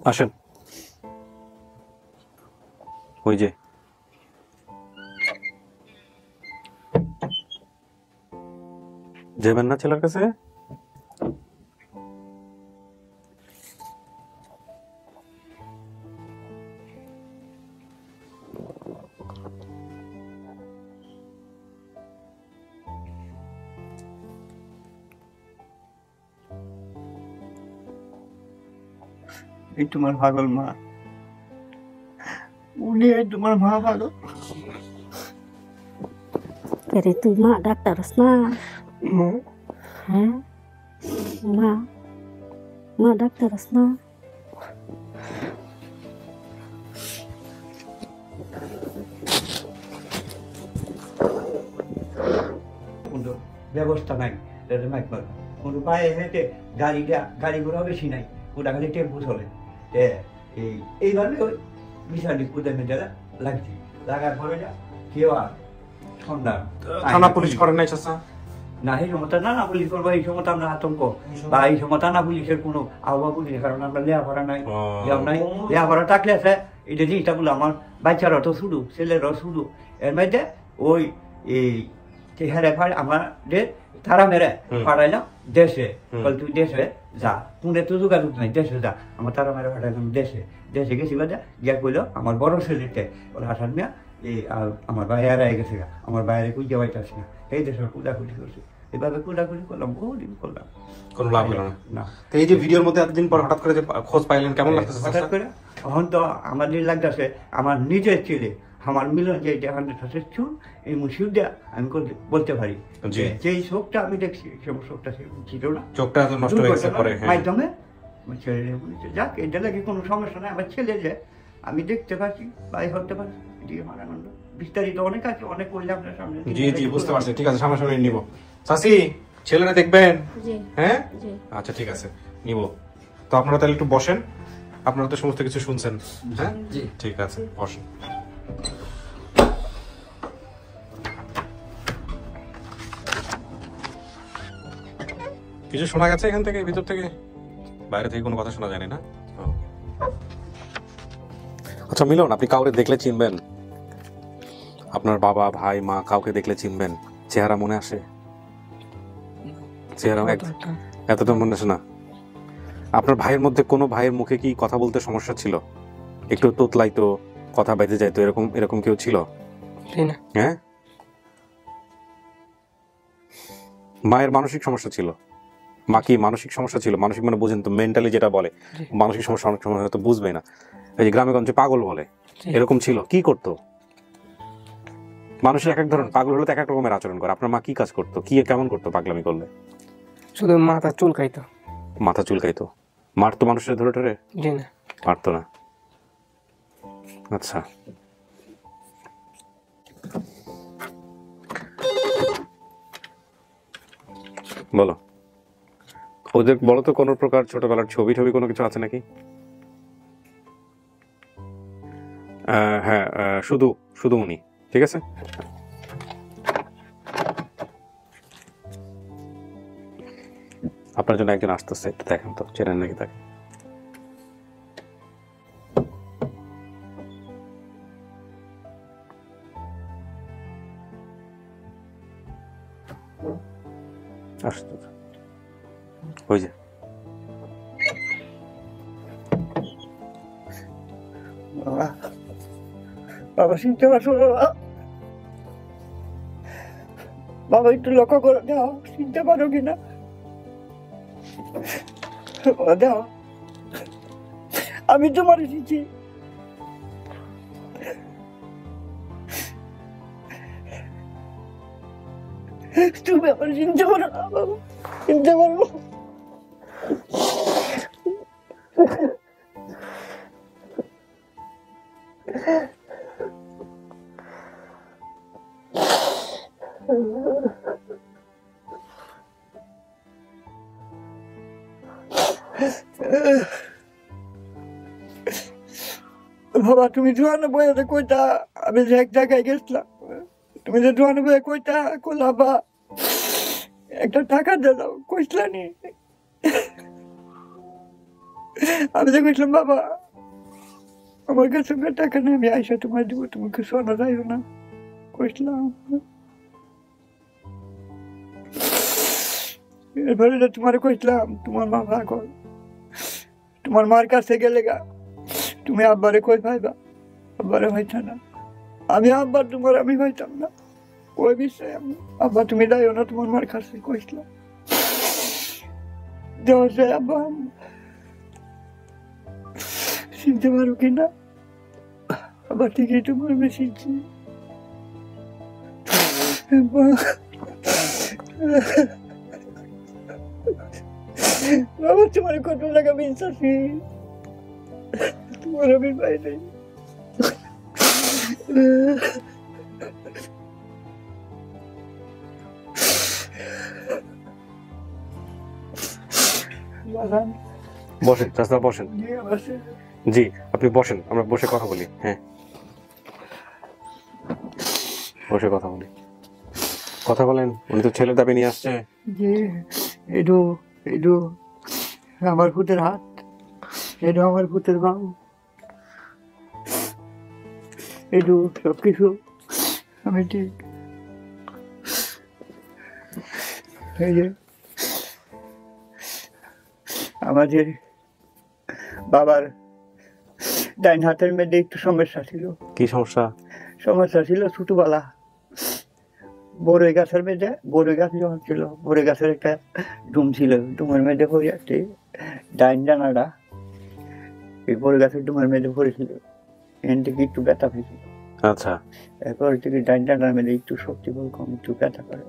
আসেন। ওই যে যাবেন না ছেলের কাছে? এই তোমার পাগল মা, উনি তোমার মা পাগল। আরে তুই মা ডাক্তার না? হ্যাঁ মা, মা ডাক্তার না? কোনো ব্যবস্থা নাই, কোনো পায়ে হেঁটে গাড়ি ঘোড়া বেশি নাই, ওটা খালি টেম্পু চলে। এইভাবে ওই বিশালি কুদে মেটে লাগছি, লাগার পরে যা কেউ আর ঠান্ডা থানা পুলিশ করেন নাই চাচা? না, এই সময় না পুলিশ করবো, এই সময় আমরা আতঙ্ক বা এই সময় না পুলিশের কোনো আহ্বান পুলিশ, কারণ আমরা লেখাপড়া নাই, লেখাপড়া থাকলে আছে এটা জিনিসটা বলো আমার বাচ্চারা তো শুরু, ছেলেরাও শুরু, এর মধ্যে ওই এই হেরে ফাড় আমাদের তারা মেরে ফাড়াইলাম দেশে, বল তুই দেশে যা, পুনে তো যোগাযোগ নাই, দেশে যা, আমার তারা মেরে ফাড়াইলাম দেশে। দেশে গেছি বাদে গিয়া কইলো আমার বড় ছেলেতে ওর হাসান মিয়া এই আমার বাইরে গেছে, আমার বাইরে কুইয়া বাইতেছে না, এই দেশের কুদাকুটি করছে, এভাবে কুদাকুটি করলাম, বহুদিন করলাম, কোনো লাভ হলো না। তো এই যে ভিডিওর মধ্যে এতদিন পর হঠাৎ করে যে খোঁজ পাইলেন, কেমন লাগতেছে? হঠাৎ করে এখন তো আমার লাগতেছে আমার নিজের ছেলে, আমার মিলন যে চুল, এই মুসিদ দেয়া আমি বলতে পারি যে শোকটা আমি দেখছি, সে শোকটা ছিল না, চোখটা তো নষ্ট হয়ে গেছে পরে মাধ্যমে ছেলে যাক, এটা লাগে কোনো সমস্যা নাই, আমার ছেলে যে আমি দেখতে পাচ্ছি বা হতে পারছি, এটি আমার আনন্দ। বিস্তারিত অনেক আছে, অনেক বললে আপনার সামনে। জি জি বুঝতে পারছি, ঠিক আছে সামনাসামনি নিব। চাচি ছেলেরা দেখবেন? হ্যাঁ আচ্ছা ঠিক আছে নিব। তো আপনারা তাহলে একটু বসেন, আপনারা তো সমস্ত কিছু শুনছেন। হ্যাঁ জি ঠিক আছে বসেন। কিছু শোনা গেছে এখান থেকে, ভিতর থেকে? বাইরে থেকে কোনো কথা শোনা যায়নি না? আচ্ছা মিলন, আপনি কাউকে দেখলে চিনবেন? আপনার বাবা ভাই মা কাউকে দেখলে চিনবেন? চেহারা মনে আসে? চেহারা এতটা মনে আসে না? আপনার ভাইয়ের মধ্যে কোনো ভাইয়ের মুখে কি কথা বলতে সমস্যা ছিল? একটু তোতলাইতো, কথা বেঁধে যাইতো, এরকম এরকম কেউ ছিল? হ্যাঁ, মায়ের মানসিক সমস্যা ছিল? মা কি মানসিক সমস্যা ছিল? মানসিক মানে বুঝেন তো, মেন্টালি যেটা বলে মানসিক সমস্যা, অনেক সময় হয়তো বুঝবে না, এই যে গ্রামে গঞ্জে পাগল বলে, এরকম ছিল? কি করতো? মানুষ এক এক ধরনের, পাগল হলে তো এক এক রকমের আচরণ করে। আপনার মা কি কাজ করতো, কি কেমন করতো পাগলামি করলে? শুধু মাথা চুলকাইতো। মাথা চুলকাইতো? মারতো মানুষের ধরে ধরে? জি না, মারতো না। আচ্ছা, বলো ওদের, বলো তো কোনো প্রকার ছোটবেলার ছবি টবি কোনো কিছু আছে নাকি? হ্যাঁ শুধু শুধু উনি, ঠিক আছে। আপনার জন্য একজন আসতেছে, একটু দেখেন তো চেনেন নাকি তাকে। আসতেছে ওই যে। বাবা, বাবা শুনতে পারছো? বাবা, বাবা একটু লক্ষ্য করে দাও, শুনতে পারো কিনা দাও, আমি তোমার এসেছি। তুমি আমার চিনতে পারো না বাবা, চিনতে পারবো? বাবা তুমি জোয়ানো বইয়ে কইতা আমি যে এক জায়গায় গেছিলাম, তুমি যে জোয়ানো বইয়ে কইতা কইলা বা একটা টাকা দিয়ে দাও, কইসলানি আমি তো কইলাম বাবা আমার কাছে টাকা নেই, আমি আইসা তোমার দিব, তোমাকে শোনা যাইও না কইলাম। এরপরে তোমার কইলাম তোমার মা পাগল, তোমার মার কাছে গেলে গা তুমি আব্বারে কই পাইবা, আব্বারে হইতা না। আমি আব্বার তোমার আমি হইতাম না, ওই বিষয়ে আব্বা তুমি যাইও না তোমার মার কাছে কইলাম। দেওয়া যায় আব্বা চিনতে পারো কিনা, আবার ঠিকই তোমার আমি চিনছি। বাবা তোমার কত টাকা বিশ্বাসী, তোমার আমি পাই নাই। বসেন চাচা, বসেন। জি আপনি বসেন, আমরা বসে কথা বলি। হ্যাঁ বসে কথা বলি, কথা বলেন। উনি তো ছেলে দাবি নিয়ে আসছে। জি এডু এডু আমার পুতের হাত, এডু আমার পুতের বাবু, এডু সবকিছু আমি ঠিক। এই যে আমাদের বাবার ডাইন হাতের মধ্যে একটু সমস্যা ছিল। কি সমস্যা? সমস্যা ছিল ছোটবেলা বড়ই গাছের মধ্যে, বড়ই গাছ যখন ছিল বড়ই গাছের একটা ডুম ছিল, ডুমের মধ্যে পড়ে আসছে ডাইন ডানাটা, এই বড়ই গাছের ডুমের মধ্যে পড়েছিল, এখান থেকে একটু ব্যথা পেয়েছিল। আচ্ছা, এরপর থেকে ডাইন ডানার মধ্যে একটু শক্তি বল কম, একটু ব্যথা করে।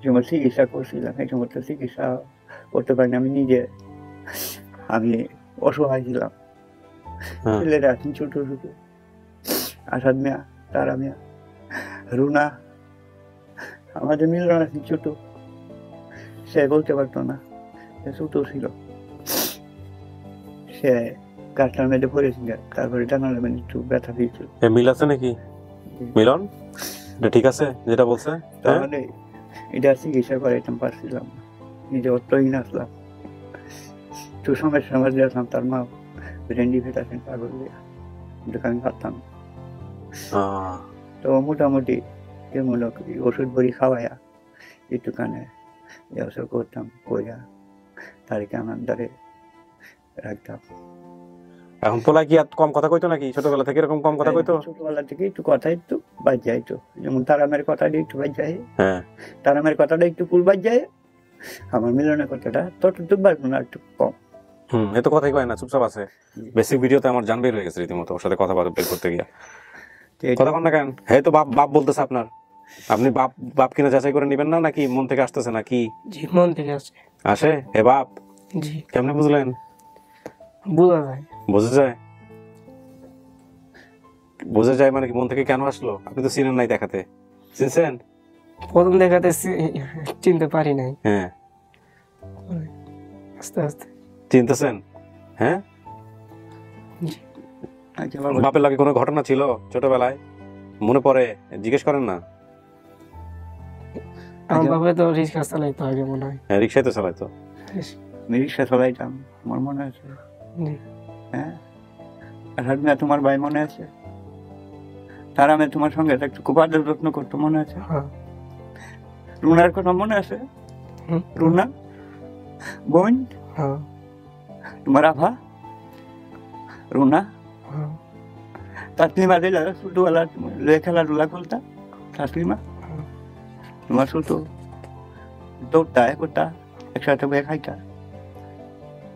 যেমন চিকিৎসা করছিলাম, এই সমস্ত চিকিৎসা করতে পারিনি আমি নিজে, আমি অসহায় ছিলাম। ছেলেরা আছেন ছোট ছোট, আসাদ মিয়া, তারা মিয়া, রুনা, আমাদের মিলন আছেন ছোট, সে বলতে পারতো না, সে ছোট ছিল, সে গাছটার মধ্যে পড়েছিল, তারপরে ডানার মধ্যে একটু ব্যথা পেয়েছিল। মিল আছে নাকি? মিলন এটা ঠিক আছে যেটা বলছে? তাহলে এটা চিকিৎসা করাইতাম পারছিলাম, নিজে অর্থহীন আসলাম, একটু সমস্যার মধ্যে আসলাম। তার মা ভেন্ডি ফেটাছেন পাগল দিয়ে, আমি পারতাম। তো মোটামুটি এমূলক ওষুধ বড়ি খাওয়াইয়া একটুখানে ব্যবসা করতাম, কইয়া তারিখে আমার দ্বারে রাখতাম। এখন পোলা কি আর কম কথা কইতো নাকি? ছোটবেলা থেকে এরকম কম কথা কইতো? ছোটবেলা থেকে একটু কথা একটু বাজ যাইতো, যেমন তারামের কথাটা একটু বাজ যায়, হ্যাঁ তারামের কথাটা একটু ফুল বাজ যায়, আমার মিলনের কথাটা ততটুকু বাজবো না, একটু কম। এত কথাই কয় না, চুপচাপ আছে। বেসিক ভিডিওতে আমার জান বের হয়ে গেছে রীতিমতো ওর সাথে কথা বের করতে গিয়া। কথা কন না কেন? হ্যাঁ তো বাপ বাপ বলতেছে আপনার, আপনি বাপ বাপ কিনা যাচাই করে নিবেন না নাকি মন থেকে আসতেছে নাকি? জি মন থেকে আসে। আসে হে বাপ? জি। কেমনে বুঝলেন? বোঝা যায়। বোঝা যায়? বোঝা যায় মানে কি মন থেকে কেন আসলো? আপনি তো চিনেন নাই দেখাতে, চিনছেন? প্রথম দেখাতে চিনতে পারি নাই, হ্যাঁ আস্তে আস্তে চিনতেছেন। হ্যাঁ বাপের লাগে কোনো ঘটনা ছিল ছোটবেলায় মনে পড়ে? জিজ্ঞেস করেন না। আমার বাবা তো রিক্সা চালাইতো আগে মনে হয়। হ্যাঁ রিক্সায় তো চালাইতো। আমি রিক্সা চালাইতাম, আমার মনে আছে। হ্যাঁ আসাদ মিয়া তোমার ভাই মনে আছে? তারা আমি তোমার সঙ্গে একটু খুব আদর যত্ন করতো মনে আছে? রুনার কথা মনে আছে? রুনা বোন, তোমার আভা রুনা, তাসলিমা দিলা ছোটবেলা খেলাধুলা করতা, তাসলিমা তোমার ছোট দৌড়টা করতা, একসাথে বয়ে খাইতা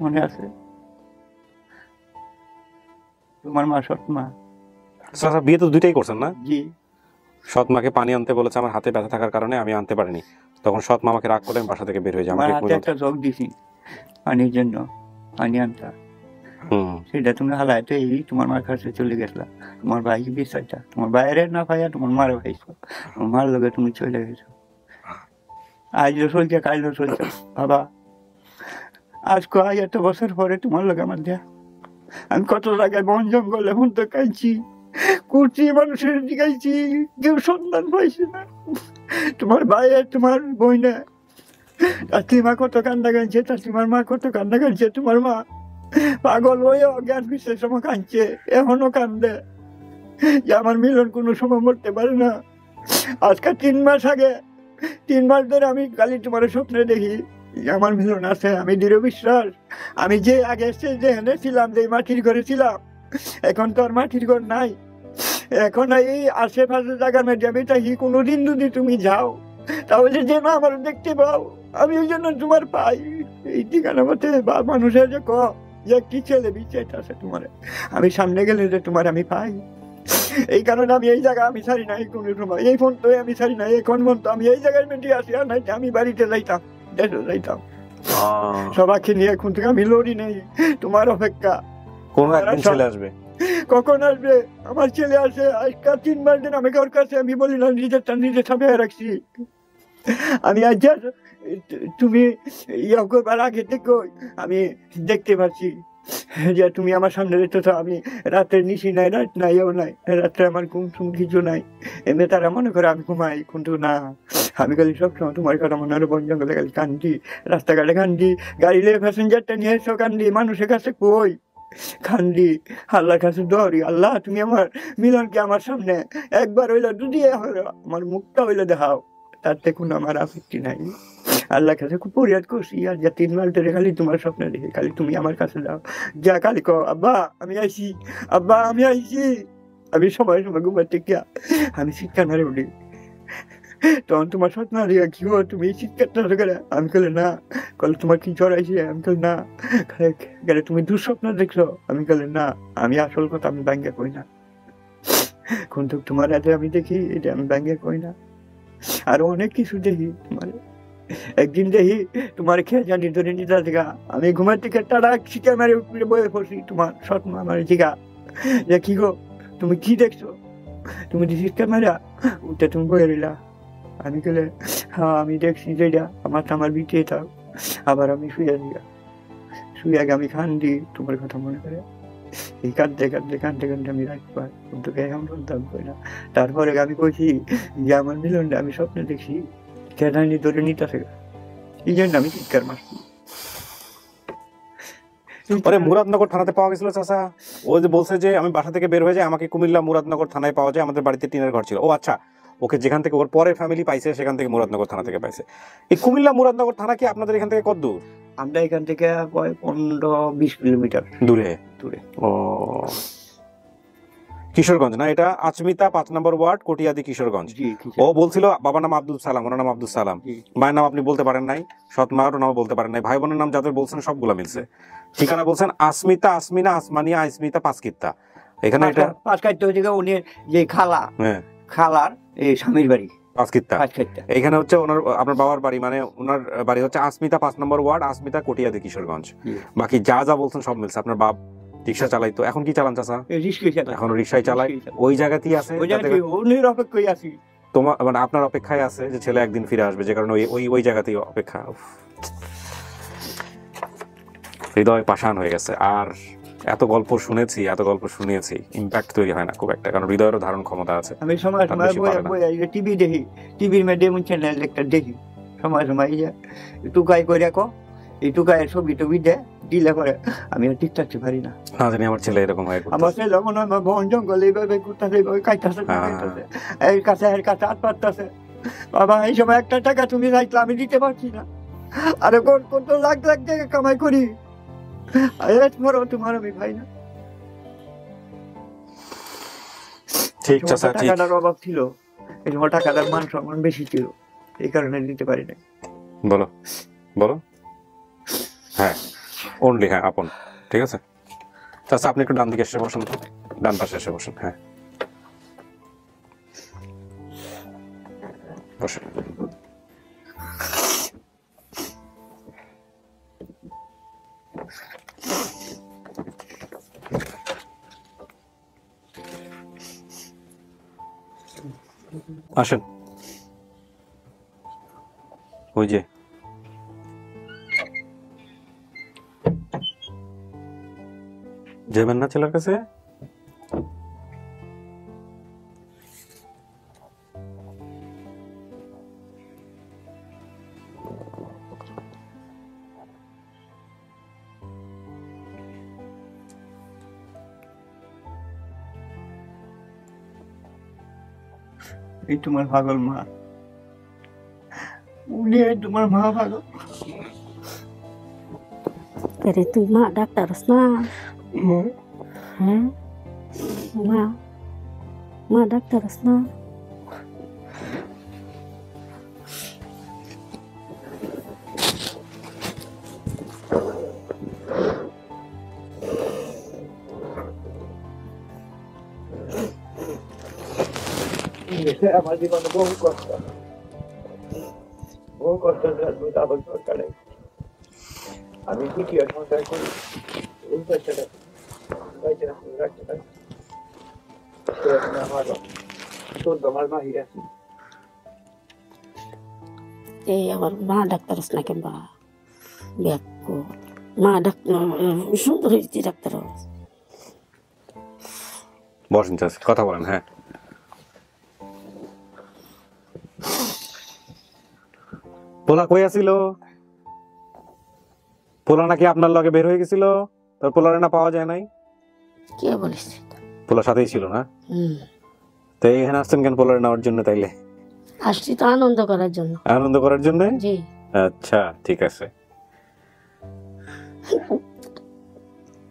মনে আছে? তোমার মা সৎ মা। বিয়ে তো দুইটাই করছেন না? জি। সৎ মাকে পানি আনতে বলেছে, আমার হাতে ব্যথা থাকার কারণে আমি আনতে পারিনি, তখন সৎ মামাকে রাগ করে বাসা থেকে বের হয়ে যায়। আমার হাতে একটা জগ দিছি পানির জন্য, পানি আনতা, সেটা তুমি হালায় তো এই তোমার মার কাছে চলে গেছিলা, তোমার ভাই বিচারটা তোমার বাইরে না পাইয়া তোমার মারে ভাইছো, তোমার মার লগে তুমি চলে গেছো। আজও চলছে কাজও চলছে বাবা, আজকে আজ এত বছর পরে তোমার লগে আমার দেয়া। আমি কত জায়গায় বন জঙ্গল এখন তো খাইছি, করছি, মানুষের জিগাইছি, কেউ সন্ধান পাইছে না। তোমার ভাইয়ের তোমার বইনে তাসলিমা কত কান্দা কাঁদছে, তাসলিমার মা কত কান্দা কাঁদছে, তোমার মা পাগল হয়ে অজ্ঞান বিশ্বের সময় কাঁদছে, এখনো কান্দে যে আমার মিলন কোনো সময় মরতে পারে না। আজকে 3 মাস আগে, 3 মাস ধরে আমি খালি তোমার স্বপ্নে দেখি যে আমার মিলন আছে। আমি দৃঢ় বিশ্বাস, আমি যে আগে যেখানে ছিলাম, যে মাটির ঘরে ছিলাম, এখন তো আর মাটির ঘর নাই। এখন এই আশেপাশে জায়গার মধ্যে আমি থাকি, কোনোদিন যদি তুমি যাও তাহলে যেন আমার দেখতে পাও, আমি ওই জন্য তোমার পাই। এই ঠিকানা মতে বা মানুষের যে যে কি ছেলে বিচ্ছেদ আছে তোমার, আমি সামনে গেলে যে তোমার আমি পাই। এই কারণে আমি এই জায়গা আমি ছাড়ি নাই কোনো সময়, এই ফোন তো আমি ছাড়ি নাই। এখন ফোন তো আমি এই জায়গায় মেটে আসি, আর নাই আমি বাড়িতে যাইতাম, দেশে যাইতাম সবাইকে নিয়ে। এখন থেকে আমি লড়ি নেই, তোমার অপেক্ষা। কোন একদিন ছেলে আসবে, কখন আসবে আমার ছেলে? আসে আজকাল 3 মাস দিন আমি ওর কাছে আমি বলি না, নিজেরটা নিজে সামনে রাখছি। আমি আজ তুমি ইয়ে করবার আগে থেকে আমি দেখতে পাচ্ছি যে তুমি আমার সামনে রেখেছ। আমি রাতের নিশি নাই, রাত নাই, ও নাই, রাত্রে আমার ঘুম টুম কিছু নাই। এমনি তারা মনে করে আমি ঘুমাই, কিন্তু না, আমি খালি সবসময় তোমার কথা মনে হয়। বন জঙ্গলে খালি কান্দি, রাস্তাঘাটে কান্দি, গাড়ি নিয়ে প্যাসেঞ্জারটা নিয়ে এসো কান্দি, মানুষের কাছে কই কান্দি, আল্লাহর কাছে দৌড়ি, আল্লাহ তুমি আমার মিলনকে আমার সামনে একবার হইলো, যদি আমার মুখটা হইলো দেখাও। তার দেখুন আমার আপত্তি নাই। আল্লাহর কাছে খুব ফরিয়াদ করছি, আর যা 3 মাস ধরে খালি তোমার স্বপ্নে দেখি, খালি তুমি আমার কাছে যাও। যা খালি কো আব্বা আমি আইছি, আব্বা আমি আইছি। আমি সময় সময় ঘুমাতে গিয়া আমি শিক্ষা মারে উঠি, তখন তোমার স্বপ্ন হারিয়ে কি হো, তুমি চিৎকারটা করে। আমি বলে না, কলে তোমার কি জ্বর আইছে? আমি বলি না। গেলে তুমি দুঃস্বপ্ন দেখছো? আমি বলে না, আমি আসল কথা আমি ব্যাঙ্গে কই না, কিন্তু তোমার আগে আমি দেখি এটা আমি ব্যাঙ্গে কই না। আরো অনেক কিছু দেখি তোমার। একদিন দেখি তোমার খেয়ে জানি ধরে নিতা দিঘা, আমি ঘুমার থেকে তারা শিকার মারে উপরে বয়ে পড়ছি, তোমার স্বপ্ন আমার জিগা যে কি গো তুমি কি দেখছো? তুমি শিকার মারা উঠে তুমি বয়ে রইলা। আমি গেলে হ্যাঁ আমি দেখছি যেটা আমার বিটিয়ে থাক। আবার আমি শুয়ে দিগা, শুয়ে আগে আমি কান্দি তোমার কথা মনে করে। এই কাঁদতে কাঁদতে কাঁদতে কাঁদতে আমি রাখবার, কিন্তু এখন বলতাম কই না। তারপরে আমি কইছি যে আমার মিলনটা আমি স্বপ্নে দেখছি, কেদানি ধরে নিতে থাকে, এই জন্য আমি চিৎকার মারছি। পরে মুরাদনগর থানাতে পাওয়া গেছিল চাচা। ও যে বলছে যে আমি বাসা থেকে বের হয়ে যাই, আমাকে কুমিল্লা মুরাদনগর থানায় পাওয়া যায়, আমাদের বাড়িতে টিনের ঘর ছিল। ও আচ্ছা, ওকে যেখান থেকে ওর পরে ফ্যামিলি পাইছে সেখান থেকে মুরাদনগর থানা থেকে পাইছে। এই কুমিল্লা মুরাদনগর থানা কি আপনাদের এখান থেকে কত দূর? আমরা এখান থেকে 15-20 কিলোমিটার দূরে। দূরে। ও কিশোরগঞ্জ না এটা? আচমিতা 5 নম্বর ওয়ার্ড, কটিয়াদি, কিশোরগঞ্জ। ও বলছিল বাবার নাম আব্দুল সালাম, ওনার নাম আব্দুল সালাম, মায়ের নাম আপনি বলতে পারেন নাই, সৎ মায়ের নাম বলতে পারেন নাই, ভাই বোনের নাম যাদের বলছেন সবগুলা মিলছে। ঠিকানা বলছেন আসমিতা, আসমিনা, আসমানিয়া, আসমিতা, পাঁচকিত্তা। এখানে এটা পাঁচকাইতে হচ্ছে উনি যে খালা, হ্যাঁ খালার এই স্বামীর বাড়ি পাঁচকিত্তা। এখানে হচ্ছে ওনার আপনার বাবার বাড়ি, মানে ওনার বাড়ি হচ্ছে আসমিতা 5 নম্বর ওয়ার্ড, আসমিতা, কটিয়াদি, কিশোরগঞ্জ। বাকি যা যা বলছেন সব মিলছে। আপনার বাপ রিক্সা চালাইতো, এখন কি চালান চাচা? এখন রিক্সায় চালায়, ওই জায়গাতেই আছে, তোমার মানে আপনার অপেক্ষায় আছে যে ছেলে একদিন ফিরে আসবে, যে কারণে ওই জায়গাতেই অপেক্ষা। হৃদয় পাষাণ হয়ে গেছে। আর এত গল্প শুনেছি, এত গল্প শুনিয়েছি, ইম্প্যাক্ট তৈরি হয় না খুব একটা, কারণ হৃদয়েরও ধারণ ক্ষমতা আছে। আমি সময় সময় টিভি দেখি, টিভির মধ্যে চ্যানেল একটা দেখি, সময় সময় টুকাই করে রাখো, এই টুকাইয়ের ছবি টবি দিলে পরে আমি আর ঠিক থাকতে পারি না। না জানি আমার ছেলে এরকম হয়, আমার ছেলে মনে হয় বন জঙ্গল এইভাবে ঘুরতেছে, কাইতেছে, এর কাছে হাত পাততেছে। বাবা এই সময় 1 টাকা তুমি চাইলে আমি দিতে পারছি না, আরে কত লাখ লাখ টাকা কামাই করি, তোমার আমি ভাই না। ঠিক চাচা, টাকাটার অভাব ছিল, এই সময় টাকাটার মান সম্মান বেশি ছিল, এই কারণে দিতে পারি না। বলো বলো। হ্যাঁ অনলি, হ্যাঁ আপন। ঠিক আছে চাচা, আপনি একটু ডান দিকে এসে বসুন, ডান পাশে এসে বসুন। হ্যাঁ বসুন। আসেন। ওই যে যাবেন না ছেলের কাছে? এই তোমার পাগল মা, উনি এই তোমার মা পাগল। রে তুই মা ডাক্তার হস না? হ্যাঁ মা, মা ডাক্তার হস না? আমার জীবনে বহু কষ্ট, বহু কষ্ট দরকার নেই। আমি কি সংসার করি, এই পয়সাটা রাখতে পারি। আমার 14 মাস বাহির আছি। এই আবার মা ডাক্তার হস না কেন? ব্যাকো মা ডাক্তার সুন্দর হয়েছে ডাক্তার। বসেন চাচি, কথা বলেন। হ্যাঁ, পোলা কই আছিল? পোলা নাকি আপনার লগে বের হয়ে গেছিল, তোর পোলারে না পাওয়া যায় নাই? কে বলিস? পোলার সাথেই ছিল না? তো এখানে আসছেন কেন পোলারে নেওয়ার জন্য? তাইলে আসছি তো আনন্দ করার জন্য। আনন্দ করার জন্য? জি। আচ্ছা ঠিক আছে।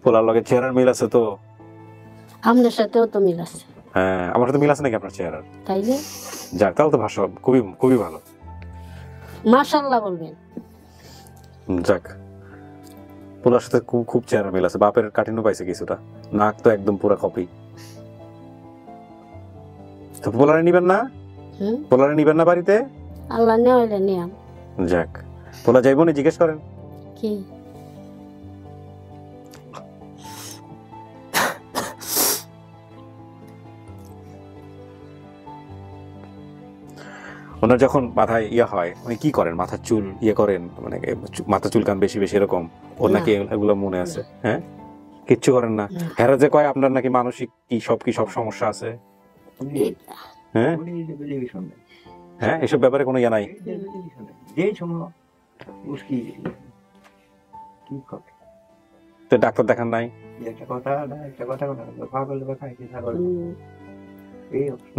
পোলার লগে চেহারার মিল আছে তো? আমাদের সাথেও তো মিল আছে। হ্যাঁ, আমার সাথে মিল আছে নাকি আপনার চেহারার? তাইলে যাক, তাহলে তো ভাষা খুবই খুবই ভালো। মাশাআল্লাহ বলবেন। যাক, পোলার সাথে খুব খুব চেহারা মিল আছে। বাপের কাঠিন্য পাইছে কিছুটা, নাক তো একদম পুরা কপি। তো পোলারে নিবেন না? পোলারে নিবেন না বাড়িতে? আল্লাহ নেওয়াইলে নিয়াম। যাক, পোলা যাইব না? জিজ্ঞেস করেন। কি ওনার যখন মাথায় ইয়ে হয়, উনি কি করেন? মাথার চুল ইয়ে করেন, মানে মাথা চুলকান বেশি বেশি এরকম? ওর নাকি এগুলো মনে আছে? হ্যাঁ, কিচ্ছু করেন না? হেরা যে কয় আপনার নাকি মানসিক কি সব সমস্যা আছে। হ্যাঁ হ্যাঁ, এসব ব্যাপারে কোনো ইয়ে নাই? তো ডাক্তার দেখান নাই?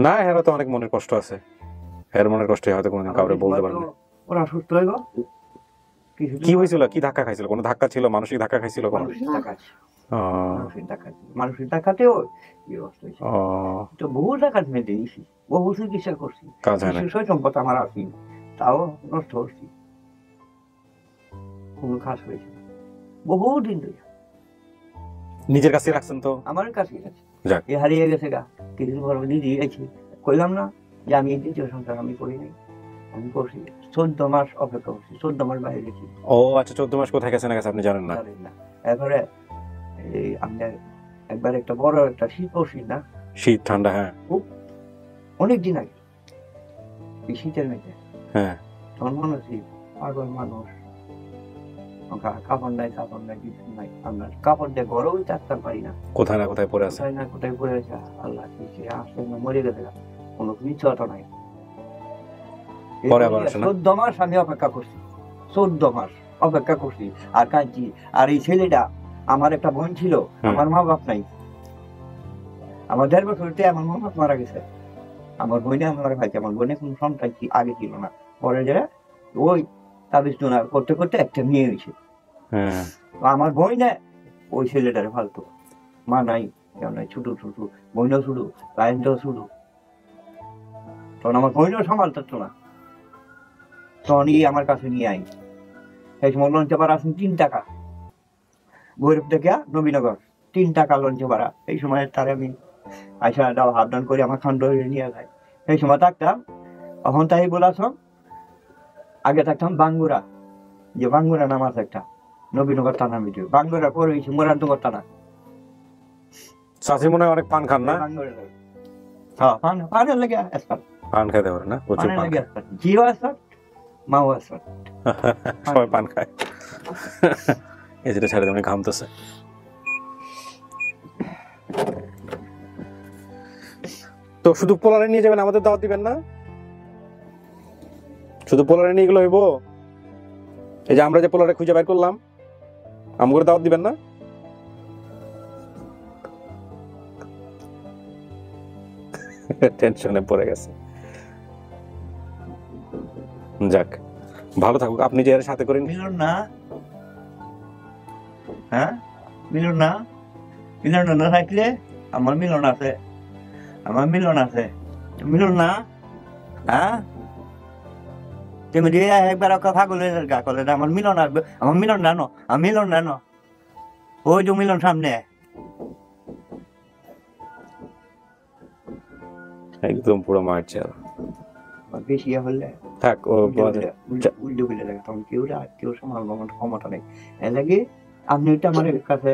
না, হেরা তো অনেক মনের কষ্ট আছে। এর মনের কষ্ট হয়তো কোনোদিন কাউরে বলতে পারে না। ওরা সুস্থ হইব। কি হয়েছিল? কি ধাক্কা খাইছিল? কোনো ধাক্কা ছিল? মানসিক ধাক্কা খাইছিল? মানসিক ধাক্কাতেও তো বহু টাকা দিয়েছি, বহু চিকিৎসা করছি, সম্পদ আমার আসি, তাও নষ্ট হচ্ছি, কোন কাজ হয়েছে বহু দিন ধরে। নিজের কাছে রাখছেন তো? আমার কাছে এ হারিয়ে গেছে গা, কিছুদিন পর দিদি গেছি। কইলাম না যে আমি এই দ্বিতীয় সংসার আমি করি নাই, আমি করছি। 14 মাস অপেক্ষা করছি, 14 মাস বাইরে গেছি। ও আচ্ছা, 14 মাস কোথায় গেছে না গেছে আপনি জানেন না? এরপরে এই আমাদের একবার একটা বড় একটা শীত পড়ছি না, শীত ঠান্ডা, হ্যাঁ অনেকদিন আগে, এই শীতের মেঝে। হ্যাঁ, তখন মনে হচ্ছে পাগল মানুষ, কাপড় নাই কিছু নাই। আমরা কাপড় দিয়ে গরম থাকতে পারি না, কোথায় না কোথায় পড়ে আছে, কোথায় পড়ে আছে। আল্লাহ আসলে মরে গেছে, কোনো নিশ্চয়তা নাই। 14 মাস আমি অপেক্ষা করছি, 14 মাস অপেক্ষা করছি আর কাঁদছি। আর এই ছেলেটা, আমার একটা বোন ছিল, আমার মা বাপ নাই। আমার 1.5 বছরতে আমার মা বাপ মারা গেছে। আমার বোনে আমার ভাইকে, আমার বোনে কোনো সন্তান আগে ছিল না। পরে যে ওই তাবিজ টোনা করতে করতে একটা মেয়ে হয়েছে। আমার বই না ওই ছেলেটারে ফালতো, মা নাই, কেউ নাই, ছোট ছোট বইনও ছোট, লাইনটাও ছোট। তখন আমার বইনও সামালতো না। তখন আমার কাছে নিয়ে আই। এই সময় লঞ্চে ভাড়া আসেন 3 টাকা, ভৈরব থেকে নবীনগর 3 টাকা লঞ্চে ভাড়া। এই সময় তারে আমি আইসা হাত ডান করে আমার খান্ড নিয়ে যায়। এই সময় থাকতাম, এখন তাই বলাছ, আগে থাকতাম বাঙ্গুরা, যে বাঙ্গুরা নাম আছে একটা, নবীনগর থানার ভিতরে। বাঙ্গুরা পরে হয়েছে মুরাদনগর থানা। চাচি মনে হয় অনেক পান খান না? হ্যাঁ, পানের লেগে পান খাইতে পারে না? প্রচুর পান খায়। জিও আসত, মাও আসত, সবাই পান খায়। এই যেটা ছেড়ে দেবেন, ঘামতেছে। তো শুধু পোলারে নিয়ে যাবেন, আমাদের দাওয়াত দিবেন না? শুধু পোলারে নিয়ে গেলে হইব? এই যে আমরা যে পোলারে খুঁজে বের করলাম, আমাদের দাওয়াত দিবেন না? টেনশনে পড়ে গেছে। যাক, ভালো থাকুক। আপনি যে এর সাথে করেন মিলন না, হ্যাঁ মিলন না, মিলন না থাকলে আমার মিলন আছে, আমার মিলন আছে, মিলন না, হ্যাঁ তুমি দিয়ে একবার কথা বলে গা করলে আমার মিলন আসবে, আমার মিলন জানো, আমার মিলন জানো, ওই যে মিলন সামনে একদম পুরো মার চাল বেশি হলে থাক। ও উল্টো হইলে লাগে তখন কেউ সামাল ক্ষমতা নেই। এর লাগে আপনি ওইটা আমার কাছে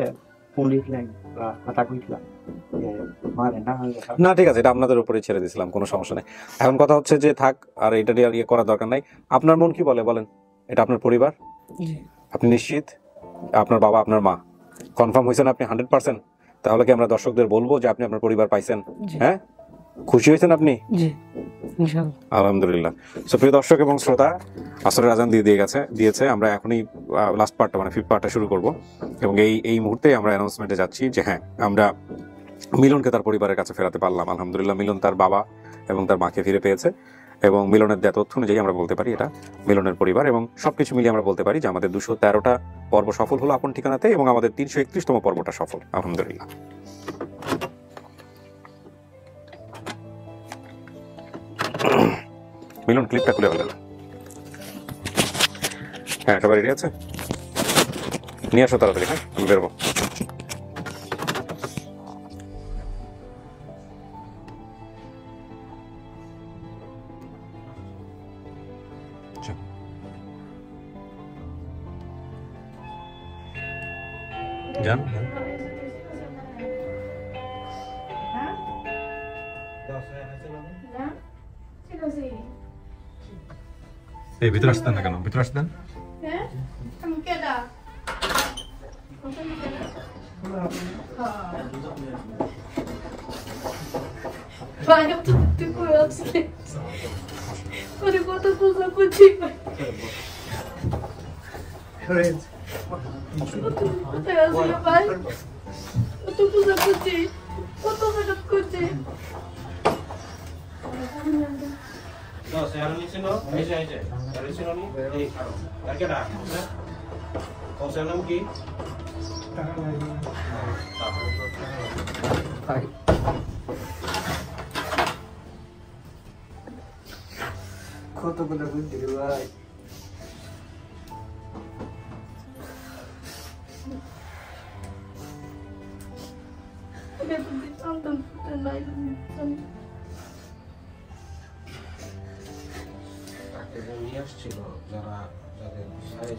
ফোন লিখলেন বা কথা কইছিলাম মারে না হলে না, ঠিক আছে, এটা আপনাদের উপরে ছেড়ে দিয়েছিলাম, কোনো সমস্যা নেই। এখন কথা হচ্ছে যে থাক, আর এটা দিয়ে আর ইয়ে করার দরকার নাই। আপনার মন কি বলে বলেন? এটা আপনার পরিবার, আপনি নিশ্চিত? আপনার বাবা আপনার মা কনফার্ম হয়েছেন আপনি 100%? তাহলে কি আমরা দর্শকদের বলবো যে আপনি আপনার পরিবার পাইছেন? হ্যাঁ, খুশি হয়েছেন আপনি? আলহামদুলিল্লাহ। সো প্রিয় দর্শক এবং শ্রোতা, আসরের আজান দিয়েছে। আমরা এখনই লাস্ট পার্টটা মানে 5th পার্টটা শুরু করব, এবং এই মুহূর্তে আমরা অ্যানাউন্সমেন্টে যাচ্ছি যে হ্যাঁ, আমরা মিলনকে তার পরিবারের কাছে ফেরাতে পারলাম। আলহামদুলিল্লাহ, মিলন তার বাবা এবং তার মাকে ফিরে পেয়েছে, এবং মিলনের দেয়া তথ্য অনুযায়ী আমরা বলতে পারি এটা মিলনের পরিবার, এবং সবকিছু মিলিয়ে আমরা বলতে পারি যে আমাদের 213টা পর্ব সফল হলো আপন ঠিকানাতে, এবং আমাদের 331তম পর্বটা সফল আলহামদুলিল্লাহ। মিলন ক্লিপটা খুলে ফেলেন। হ্যাঁ, সবাই রেডি আছে? নিয়ে আসো তাড়াতাড়ি। হ্যাঁ, আমি বেরোবো। যান, এই ভিতরে আসতেন না কেন? ভিতরে আসতেন। কতগুলো বুদ্ধি রে ভাই।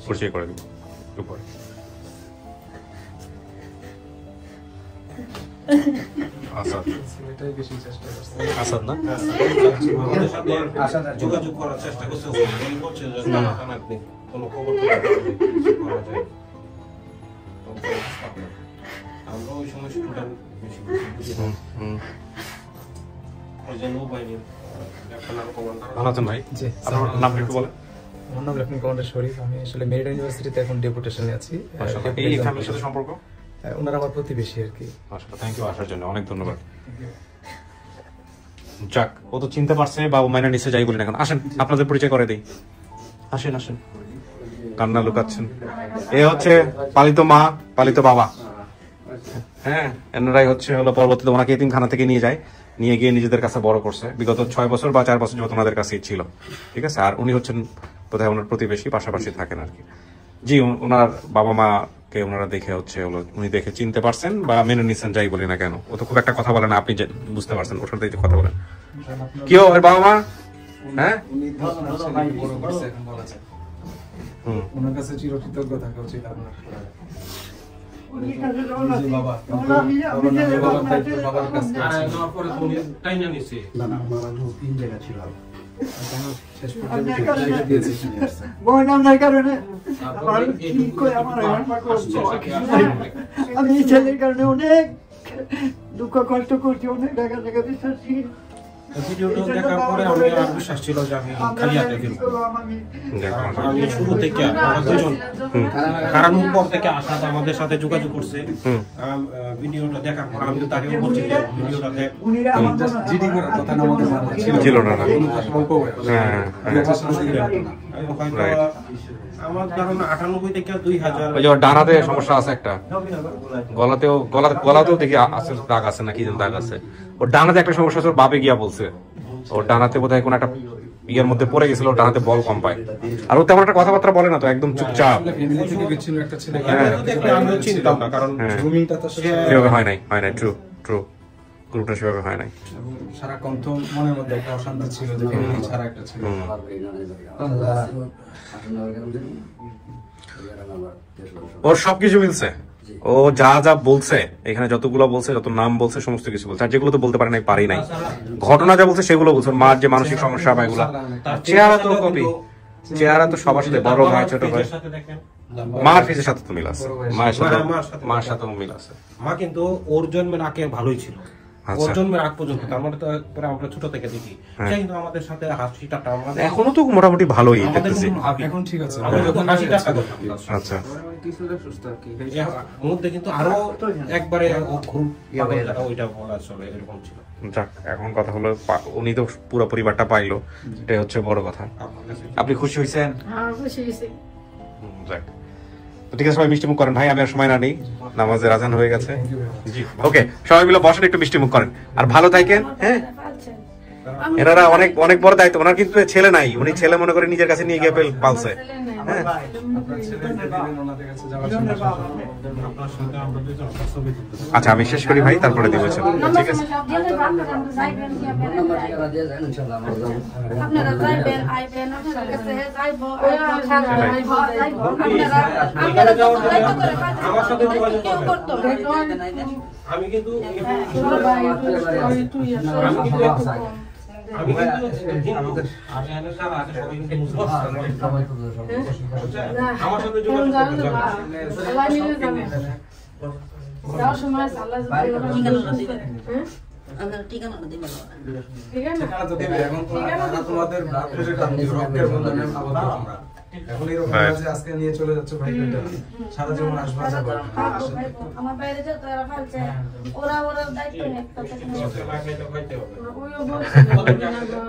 পরিচয় করে দিব উপরে। আসাদ না যোগাযোগ করার চেষ্টা করছে, কোনো খবর করা যায়। আমরা ওই সময় স্টুডেন্ট বেশি বুঝি না, ওই জন্য বাহিনীর ভালো আছেন ভাই? আপনার নামটা একটু বলেন। আমার নাম লেফটেন্যান্ট কমান্ডার শরীফ। আমি আসলে মেরিট ইউনিভার্সিটিতে এখন ডেপুটেশনে আছি। এই ফ্যামিলির সাথে সম্পর্ক? ওনারা আমার প্রতিবেশী আর কি। মাশাআল্লাহ, থ্যাংক ইউ আসার জন্য, অনেক ধন্যবাদ। যাক, ও তো চিনতে পারছে, বাবু মাইনা নিচে যাই বলেন। এখন আসেন, আপনাদের পরিচয় করে দেই। আসেন আসেন, কান্না লুকাচ্ছেন। এ হচ্ছে পালিত মা, পালিত বাবা। হ্যাঁ, এনারাই হলো পরবর্তীতে ওনাকে এতিমখানা থেকে নিয়ে গিয়ে নিজেদের কাছে বড় করছে বিগত 6 বছর বা 4 বছর যত ওনাদের কাছেই ছিল। ঠিক আছে, আর উনি হচ্ছেন বোধহয় ওনার প্রতিবেশী, পাশাপাশি থাকেন আর কি। জি, ওনার বাবা মাকে ওনারা দেখে উনি দেখে চিনতে পারছেন বা মেনে নিচ্ছেন, যাই বলি না কেন। ও তো খুব একটা কথা বলে না, আপনি বুঝতে পারছেন, ওর সাথে কথা বলেন। কি ওর বাবা মা? হ্যাঁ, ওনার কাছে চিরকৃতজ্ঞ থাকা উচিত আপনার। আমি ছেলের কারণে অনেক দুঃখ কষ্ট করছি, অনেক টাকা দিচ্ছি। ভিডিওটা দেখার পরে আমি আর বিশ্বাস ছিল যে আমি খালি হাতে ফিরবো। আমি শুরু থেকে আমরা দুজন কারণ পর থেকে আসাদ আমাদের সাথে যোগাযোগ করছে। ভিডিওটা দেখার পর আমি তো তাকেও বলছি যে ভিডিওটাতে জিডি করার কথা না, আমাদের ছিল না। হয়তো আমার ধারণা 98 থেকে 2000। ওই যে ওর ডানাতে সমস্যা আছে একটা, গলাতেও দেখি আছে দাগ আছে, নাকি দাগ আছে ওর ডানাতে একটা সমস্যা আছে। ওর বাপে গিয়া বলছে ওর ডানাতে বোধহয় কোন একটা ইয়ের মধ্যে পড়ে গেছিল, ওর ডানাতে বল কম পায়। আর ও তেমন একটা কথাবার্তা বলে না তো, একদম চুপচাপ। আমিও চিনতাম না, কারণ সেভাবে হয় নাই। ট্রু গ্রুপটা সেভাবে হয় নাই। সারাক্ষণ তো মনের মধ্যে একটা অশান্তি ছিল যে ফ্যামিলি ছাড়া একটা ছিল। ওর সবকিছু মিলছে, ও যা যা বলছে এখানে, যতগুলো বলছে, যত নাম বলছে, সমস্ত কিছু বলছে। আর যেগুলো তো বলতে পারে নাই, পারি নাই, ঘটনা যা বলছে সেগুলো বলছে। মার যে মানসিক সমস্যা বা এগুলা, চেহারা তো কপি, চেহারা তো সবার সাথে, বড় ভাই ছোট ভাই, মার ফিজের সাথে তো মিল আছে, মার সাথেও মিল আছে। মা কিন্তু ওর জন্মের আগে ভালোই ছিল, ওর জন্মের আগ পর্যন্ত। তার মানে তো আমরা ছোট থেকে দেখি সে কিন্তু আমাদের সাথে হাসি ঠাট্টা, এখনো তো মোটামুটি ভালোই দেখতেছি। এখন ঠিক আছে, হাসি ঠাট্টা করতাম। আচ্ছা, মধ্যে কিন্তু আরো একবারে ওইটা বলা চলে, এরকম ছিল। যাক, এখন কথা হলো উনি তো পুরো পরিবারটা পাইলো, এটাই হচ্ছে বড় কথা। আপনি খুশি হয়েছেন? যাক, তো ঠিক আছে, সবাই মিষ্টি মুখ করেন ভাই, আমি আর সময় না নেই, নামাজের আজান হয়ে গেছে। জি, ওকে, সবাই মিলে বসেন, একটু মিষ্টি মুখ করেন আর ভালো থাকেন। হ্যাঁ, এনারা অনেক অনেক বড় দায়িত্ব। ওনার কিন্তু ছেলে নাই, উনি ছেলে মনে করে নিজের কাছে নিয়ে গিয়ে পালছে। হ্যাঁ, আচ্ছা, আমি শেষ করি ভাই, তারপরে দিব। ঠিক আছে, আমি কিন্তু আমার সাথে এখন এরকম আজকে নিয়ে চলে যাচ্ছে ভাই, সারা জীবন আসবে আমার বাইরে যত এরা খাচ্ছে, ওরা দায়িত্ব নেই।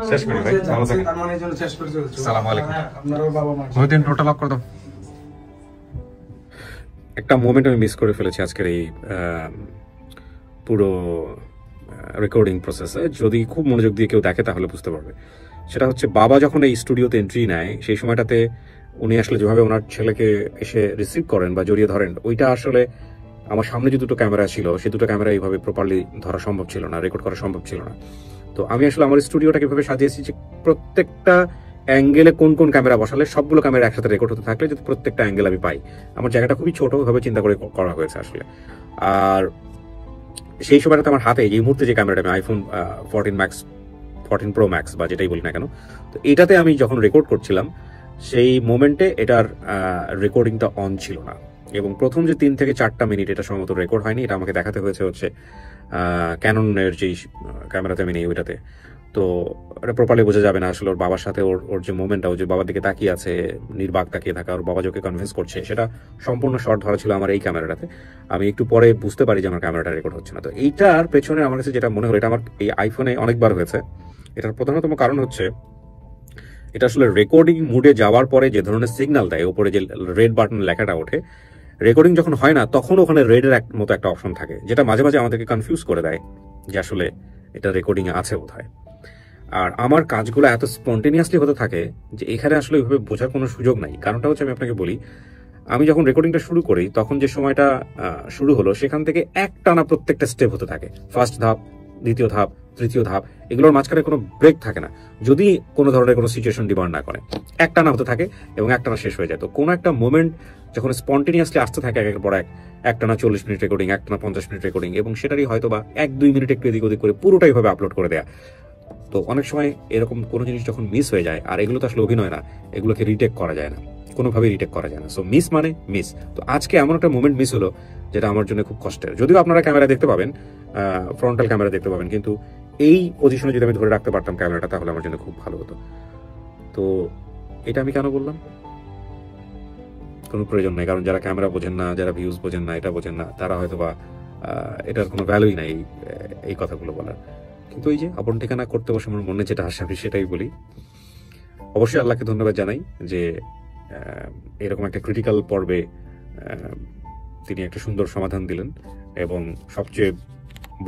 শেষ করি ভাই, ভালো থাকেন। তার মানে জন্য শেষ করে চলছে। আসসালামু আলাইকুম। আপনারও বাবা মা ওইদিন টোটাল লক করে দাও। একটা মোমেন্ট আমি মিস করে ফেলেছি আজকের এই পুরো রেকর্ডিং প্রসেসে। যদি খুব মনোযোগ দিয়ে কেউ দেখে তাহলে বুঝতে পারবে। সেটা হচ্ছে, বাবা যখন এই স্টুডিওতে এন্ট্রি নেয়, সেই সময়টাতে উনি আসলে যেভাবে ওনার ছেলেকে এসে রিসিভ করেন বা জড়িয়ে ধরেন, ওইটা আসলে আমার সামনে যে দুটো ক্যামেরা ছিল, সেই দুটো ক্যামেরা এইভাবে প্রপারলি ধরা সম্ভব ছিল না, রেকর্ড করা সম্ভব ছিল না। তো আমি আসলে আমার স্টুডিওটাকে এভাবে সাজিয়েছি যে প্রত্যেকটা অ্যাঙ্গেলে কোন কোন ক্যামেরা বসালে সবগুলো ক্যামেরা একসাথে রেকর্ড হতে থাকলে যদি প্রত্যেকটা অ্যাঙ্গেল আমি পাই। আমার জায়গাটা খুবই ছোট, ওইভাবে চিন্তা করে করা হয়েছে আসলে। আর সেই সময়টাতে আমার হাতে এই মুহূর্তে যে ক্যামেরাটা, আমি আইফোন 14 Pro Max বা যেটাই বলি না কেন, তো এটাতে আমি যখন রেকর্ড করছিলাম সেই মোমেন্টে এটার রেকর্ডিংটা অন ছিল না, এবং প্রথম যে 3 থেকে 4টা মিনিট এটা সম্ভবত রেকর্ড হয়নি। এটা আমাকে দেখাতে হয়েছে হচ্ছে ক্যাননের যেই ক্যামেরাতে আমি নেই ওইটাতে। তো এটা প্রপারলি বোঝা যাবে না আসলে ওর বাবার সাথে ওর যে মোমেন্টটা, ও যে বাবার দিকে তাকিয়ে আছে, নির্বাক তাকিয়ে থাকা, ওর বাবা যোকে কনভিন্স করছে, সেটা সম্পূর্ণ শর্ট ধরা ছিল আমার এই ক্যামেরাটাতে। আমি একটু পরে বুঝতে পারি যে আমার ক্যামেরাটা রেকর্ড হচ্ছে না। তো এইটার পেছনে আমার কাছে যেটা মনে হলো, এটা আমার এই আইফোনে অনেকবার হয়েছে। এটার প্রধানতম কারণ হচ্ছে, এটা আসলে রেকর্ডিং মুডে যাওয়ার পরে যে ধরনের সিগন্যাল দেয়, উপরে যে রেড বাটন লেখাটা ওঠে, রেকর্ডিং যখন হয় না তখন ওখানে রেডের মতো একটা অপশন থাকে, যেটা মাঝে মাঝে আমাদেরকে কনফিউজ করে দেয় যে আসলে এটা রেকর্ডিং এ আছে বোধহয়। আর আমার কাজগুলো এত স্পন্টেনিয়াসলি হতে থাকে যে এখানে আসলে ওইভাবে বোঝার কোনো সুযোগ নাই। কারণটা হচ্ছে, আমি আপনাকে বলি, আমি যখন রেকর্ডিংটা শুরু করি তখন যে সময়টা শুরু হলো, সেখান থেকে একটানা প্রত্যেকটা স্টেপ হতে থাকে। ফার্স্ট ধাপ, দ্বিতীয় ধাপ, তৃতীয় ধাপ, এগুলোর মাঝখানে কোনো ব্রেক থাকে না, যদি কোনো ধরনের কোনো সিচুয়েশন ডিমান্ড না করে। একটানা হতে থাকে এবং একটানা শেষ হয়ে যায়। তো কোনো একটা মোমেন্ট যখন স্পন্টেনিয়াসলি আসতে থাকে একের পর একটানা 40 মিনিট রেকর্ডিং, একটানা 50 মিনিট রেকর্ডিং, এবং সেটারই হয়তো বা 1-2 মিনিট একটু এদিক ওদিক করে পুরোটাই ভাবে আপলোড করে দেয়া। তো অনেক সময় এরকম কোনো জিনিস যখন মিস হয়ে যায়, আর এগুলো তো আসলে অভিনয় না, এগুলোকে রিটেক করা যায় না, কোনোভাবেই রিটেক করা যায় না। সো মিস মানে মিস। তো আজকে এমন একটা মোমেন্ট মিস হলো যেটা আমার জন্য খুব কষ্টের। যদিও আপনারা ক্যামেরা দেখতে পাবেন, ফ্রন্টাল ক্যামেরা দেখতে পাবেন, কিন্তু এই পজিশনে যদি আমি ধরে রাখতে পারতাম ক্যামেরাটা, তাহলে আমার জন্য খুব ভালো হতো। তো এটা আমি কেন বললাম, কোনো প্রয়োজন নাই। কারণ যারা ক্যামেরা বোঝেন না, যারা ভিউজ বোঝেন না, এটা বোঝেন না, তারা হয়তো বা এটার কোনো ভ্যালুই নাই এই কথাগুলো বলার। কিন্তু এই যে আপন ঠিকানা করতে বসে আমার মনে যেটা আসে, আমি সেটাই বলি। অবশ্যই আল্লাহকে ধন্যবাদ জানাই যে এরকম একটা ক্রিটিক্যাল পর্বে তিনি একটা সুন্দর সমাধান দিলেন। এবং সবচেয়ে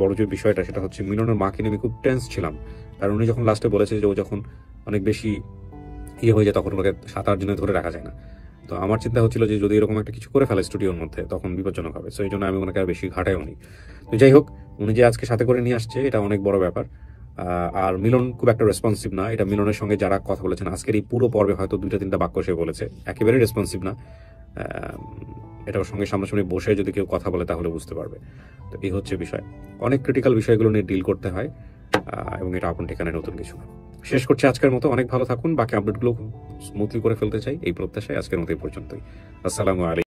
বড় যে বিষয়টা সেটা হচ্ছে মিলনের মাকে নিয়ে আমি খুব টেন্স ছিলাম, কারণ উনি যখন লাস্টে বলেছে যে ও যখন অনেক বেশি হয়ে যায় তখন ওকে 7-8 দিনে ধরে রাখা যায় না। তো আমার চিন্তা হচ্ছিল যে যদি এরকম একটা কিছু করে ফেলে স্টুডিওর মধ্যে তখন বিপজ্জনক হবে, সো এই জন্য আমি ওনাকে আর বেশি ঘাটাইও নি। তো যাই হোক, উনি যে আজকে সাথে করে নিয়ে আসছে এটা অনেক বড় ব্যাপার। আর মিলন খুব একটা রেসপন্সিভ না, এটা মিলনের সঙ্গে যারা কথা বলেছেন আজকের এই পুরো পর্বে হয়তো 2-3টা বাক্য সে বলেছে, একেবারেই রেসপন্সিভ না। এটার সঙ্গে সামনাসামনি বসে যদি কেউ কথা বলে তাহলে বুঝতে পারবে। তো এই হচ্ছে বিষয়, অনেক ক্রিটিক্যাল বিষয়গুলো নিয়ে ডিল করতে হয় এবং এটা আপন ঠিকানায় নতুন কিছু না। শেষ করছি আজকের মতো, অনেক ভালো থাকুন, বাকি আপডেটগুলো স্মুথলি করে ফেলতে চাই এই প্রত্যাশায় আজকের মতো এই পর্যন্তই। আসসালামু আলাইকুম।